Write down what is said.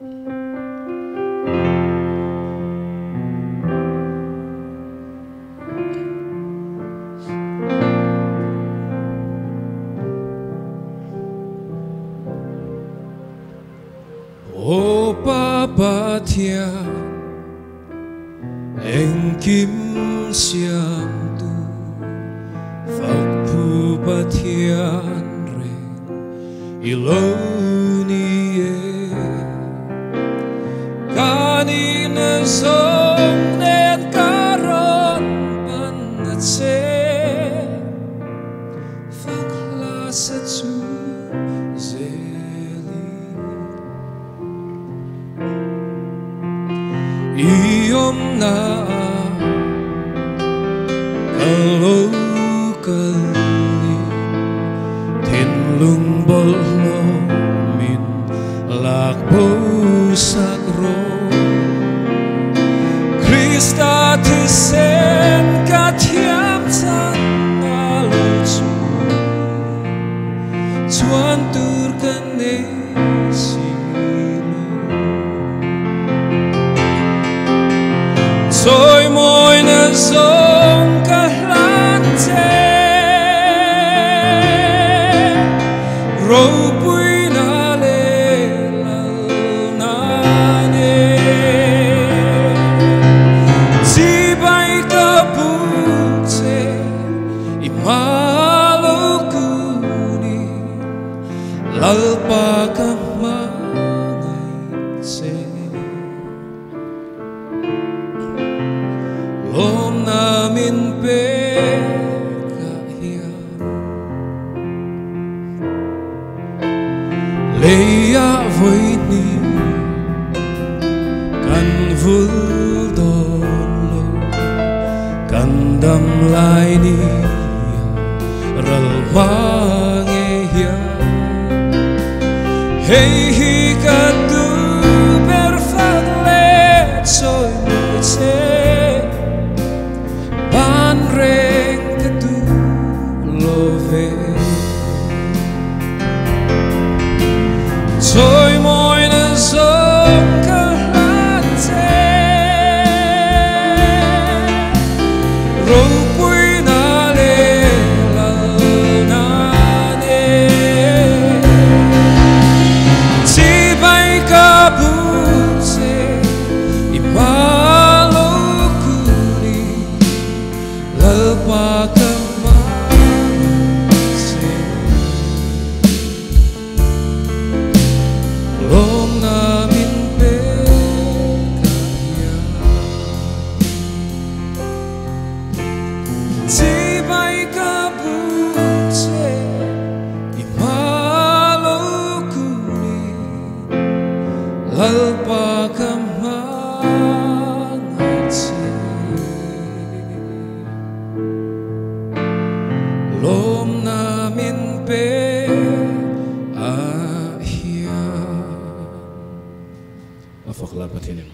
O Papa Thiên anh kim xiang tu Phật Phu Ba Thiên Reng Ilonie Kanina song nen karon panatse Phật la sa chu Iyom na kalau kali Thiên lung bol lo min lạc bố sắc rô Krista thi sen cả thiam san na lo chu Chuan tur kan ne Soy moi na song kahlante Ro pui na le lal na ne Si bai ka putse imalo kuni lal pa ka mangai se Lom namin pekaya Leia voi ni Kan vul don lo Kan dam lai ni Ral mange ya Hey hi ka tu perfect let soy mo Reng te tu love Soy moi na song kahlante Ro pui na le lal na ne Si bai ka putse imalo Lalpa ka manse Lom namin pekaya Sibay ka putse imalo kunin Lalpa ka manse Lom namin pe-ahya. Afakla patin yung